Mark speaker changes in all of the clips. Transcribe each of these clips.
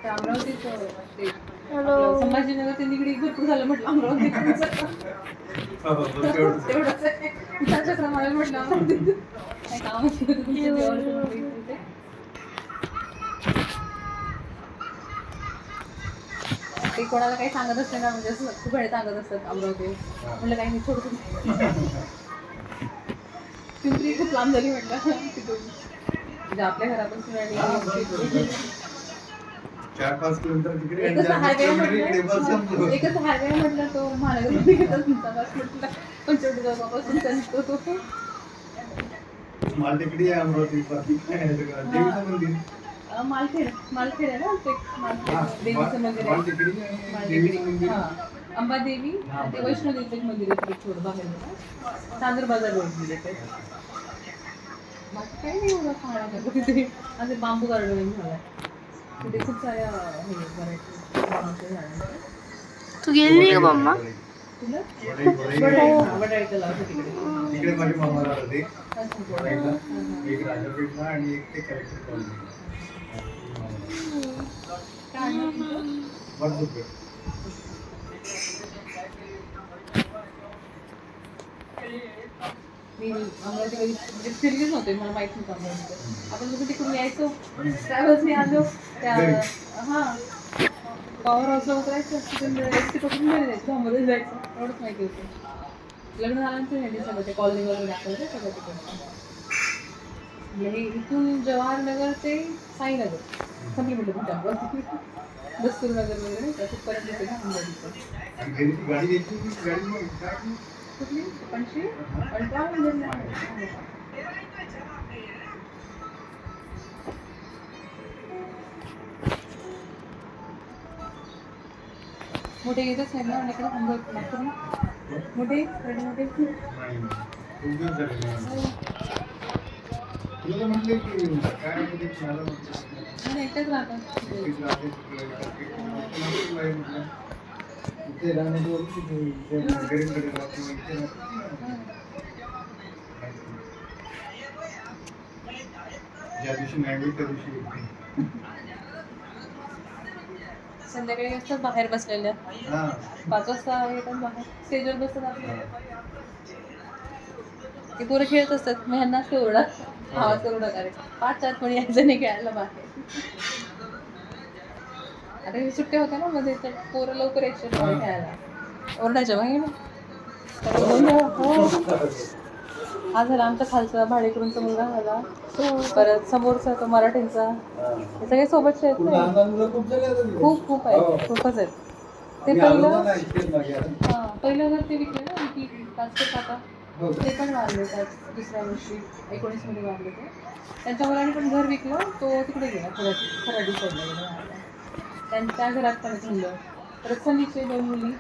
Speaker 1: अमरावतीच ते
Speaker 2: हॅलो.
Speaker 1: आपलं संभाजीनगर ते निगडी भरपूर झालं म्हटलं अमरावती तेवढंच आहे. त्याच्याप्रमाणे म्हटलं अमरावती काय काम होतं तुमच्या देवाचं म्हटलं इथे. ते कोणाला काही सांगत असते ना, म्हणजे असं खूप वेळ सांगत असतात अमरावती म्हटलं काही नाही थोडं पिंपरी खूप लांब झाली म्हटलं तिथून, म्हणजे आपल्या घरापासून आणि
Speaker 3: 4-5 किलोमीटर तिकडे
Speaker 1: एकच हायवे म्हटलं, एकच हायवे म्हटलं तो महानगरपालिकेचा तुमचा बस म्हटलं पंचवटी चौकापासून संतो तो
Speaker 3: मालटेकडी आहे अमरावती बाकी काय आहे सगळं. देवीचं मंदिर
Speaker 1: मालखेड आहे ना ते मालखेड देवीचं मंदिर आहे.
Speaker 3: देवीचं मंदिर
Speaker 1: हा अंबादेवी ते वैष्णोदेवीचं एक मंदिर आहे थोडं बाहेर चांदूर बाजार रोड म्हणजे बाकी काही नाही एवढं पाहण्यासारखं तिथे. आणि बांबू गार्डन झालाय तिथे खूप साऱ्या हे व्हरायटी झाडांच्या.
Speaker 2: तू गेली नाही का मम्मा?
Speaker 1: तुला
Speaker 3: वडाईला.
Speaker 1: वडाळीचं लावतो तिकडे.
Speaker 3: तिकडे माझे मामा राहते
Speaker 1: अच्छा.
Speaker 3: वडाईला. एक राजापेठला आणि एक ते कलेक्टर कॉलनी.
Speaker 1: काय आणलं तुमचं?
Speaker 3: बरं.
Speaker 1: मी अमरावती म्हणजे फिरलीच नव्हते, मला माहित नव्हतं अमरावतीचं. आपण जसं तिकडून यायचो ट्रॅव्हल्सने आलो त्या हां पॉवर हाऊसला उतरायचं तिथून एसटी पकडून घरी जायचं धामोरीला जायचं एवढंच माहिती होतं. लग्न झाल्यानंतर ह्यांनी सगळं ते कॉलनी वगैरे दाखवलं सगळं तिकडचं. म्हणजे हे इथून जवाहरनगर ते साईनगर संपली म्हटलं तुमच्या अमरावती दस्तूरनगर वगैरे तिथपर्यंत ते अमरावतीचं.
Speaker 3: गाडी घेतली गाडी मग काय
Speaker 1: कुठली पंचवी अल्ट्रा म्हणजे मोठे येतच आहेत ना इकडे अमरावती नागपूर मोठे मोठे
Speaker 3: नाही खूप दिवस झाले नाही. तुला तर म्हटलं की काय म्हणजे मला म्हटलं
Speaker 1: एकटेच राहतात.
Speaker 3: इथे राहण्याचं गरीबकडे राहतो इथे ज्या दिवशी नाही होईल त्या दिवशी
Speaker 1: संध्याकाळी असतात बाहेर बसलेल्या 5 वाजता येतात बाहेर स्टेजवर बसतात आपल्या ते पोरं खेळत असतात. मग ह्यांना असते ओरडा आवाज करू नका रे 5-4 कोणी यायचं नाही खेळायला बाहेर. आता हे सुट्ट्या होत्या ना मध्ये तर पोरं लवकर यायचे खेळायला ओरडायच्या मागे ना. हा झाला आमचा खालचा भाडेकरूंचा मुलगा झाला परत समोरचा तो मराठींचा हे सगळे सोबतचे आहेत ना. खूप आहेत खूपच आहेत. ते पहिलं घर ते विकले ना की काका ते पण वारले दुसऱ्या वर्षी 19 मध्ये वारले ते. त्यांच्या मुलाने पण घर विकलं तो तिकडे गेला खराडी साईडला गेला. त्यांच्या घरात पण मुलं परत सनीचे 2 मुली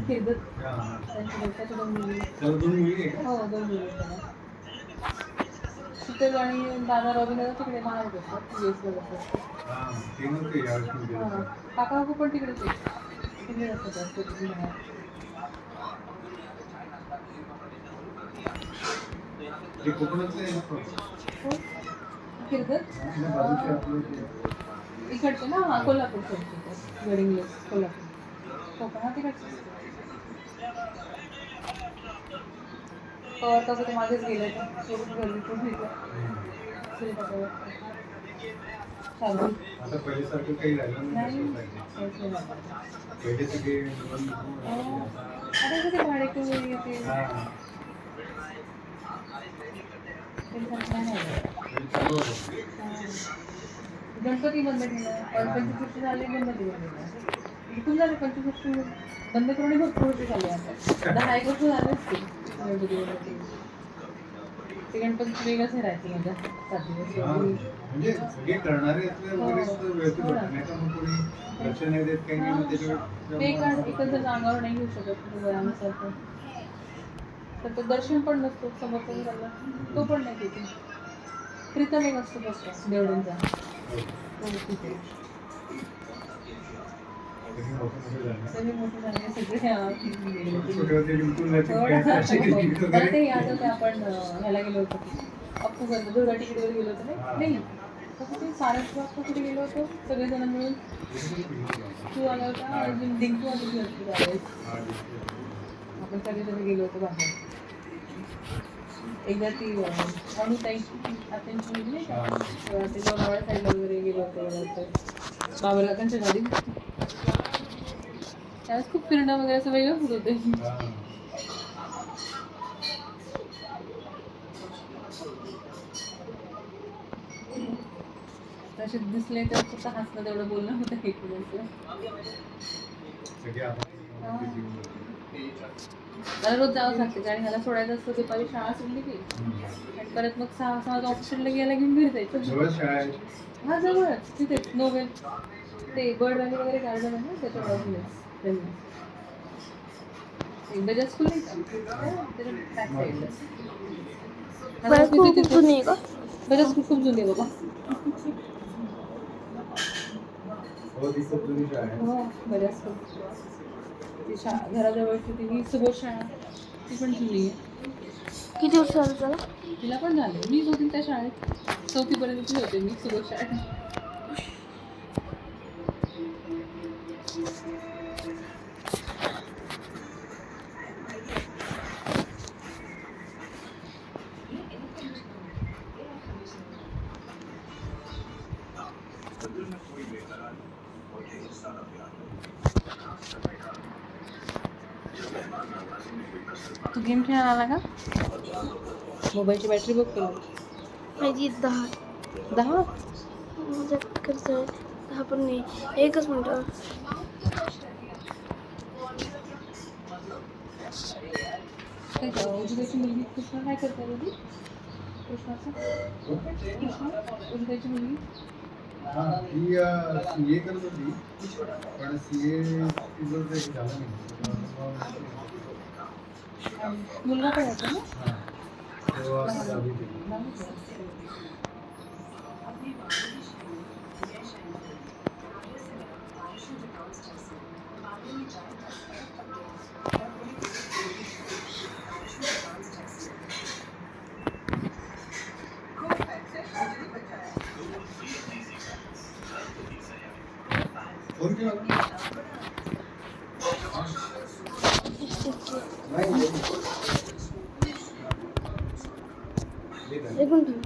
Speaker 1: फिरदत त्यांच्या त्याच्या 2 मुली हो 2 मुली त्याला शीतल आणि दादा रवींद्र तिकडे बाहेर बसतात US ला बसतात. काका काकू पण तिकडेच तिकडे असतात. इकडचे ना कोल्हापूर साईडचे गडिंग्लज कोल्हापूर कोकणात तिकडचे पवार काकू ते मागेच गेले सोडून घर विकून घेतलं.
Speaker 3: आता पहिल्यासारखं काही राहिलं नाही. पहिले सगळे
Speaker 1: आता कसे भाडेकरू येते गणपती बंद केलं 25 वर्ष झाले गणपती बंद केला इथून झाले 25 वर्ष बंद करून भरपूर वर्ष झाले. आता 10 वर्ष झाले असतील गणपती ते गणपतीचं वेगळंच हे राहायचं माझ्या 7 दिवस
Speaker 3: म्हणजे सगळे करणारे लक्ष नाही देत काही नाही.
Speaker 1: एकच अंगावर नाही घेऊ शकत वयानुसार तर तो दर्शन पण नसतो समोरचा झाला तो पण नाही तिथे प्रीतम एक असतो बसतो देवडींचा सगळे मोठे झाले सगळे ते याद होते आपण ह्याला गेलो होतो अप्पू दुर्गा टिकीटवर गेलो होतो नाही आता कुठे सारसबागला कुठे गेलो होतो सगळेजण मिळून. तू आला होता अजून डिंकू आली होती त्यावेळेस. आपण सगळेजण गेलो होतो बाहेर. एकदा ती अणुताई आत्यांची मुलगी नाही का तेव्हा ते लोणावळा साईडला वगैरे गेलो होतो मला वाटतं बाबरकाकांच्या गाडी. त्यावेळेस खूप फिरणं वगैरे असं वेगळं होत होते. तसे दिसले तर फक्त हसणं तेवढं बोलणं होतं एकमेकांचं. मला रोज जावंच लागते कारण ह्याला सोडायचं असतं दुपारी शाळा सोडली की आणि परत मग 6 ऑफिसला गेला घेऊन घरी जायचं. हा जवळच तिथेच नोवेल ते बर्ड व्हॅली वगैरे गार्डन आहे ना त्याच्या बाजूलाच. बजाज स्कूल नाही का त्याच्या बॅक साईडला.
Speaker 2: खूप जुनी आहे का?
Speaker 1: बजाज स्कूल खूप जुनी आहे बाबा. हो बजाज स्कूल ती शाळा घराजवळची ती सुबोध शाळा ती पण जुनी आहे.
Speaker 2: किती वर्ष झालं त्याला?
Speaker 1: तिला पण झाले. मी होती त्या शाळेत 4थीपर्यंत होते मी सुबोध शाळेत. तू गेम खेळायला आला का? मोबाईलची बॅटरी बघ केली.
Speaker 2: माझी 10 करतोय 10 पण नाही. 1 मिनिट.
Speaker 1: उजव्याची मुलगी कृष्णा काय करते दीदी? कृष्णाचं उजव्याची मुलगी
Speaker 3: ती CA करत होती पण CA तिचं ते झालं नाही.
Speaker 1: मुलगा पण होता ना.
Speaker 3: तेव्हा दहावी केली. फोन केला होता?
Speaker 2: एक मिनिट.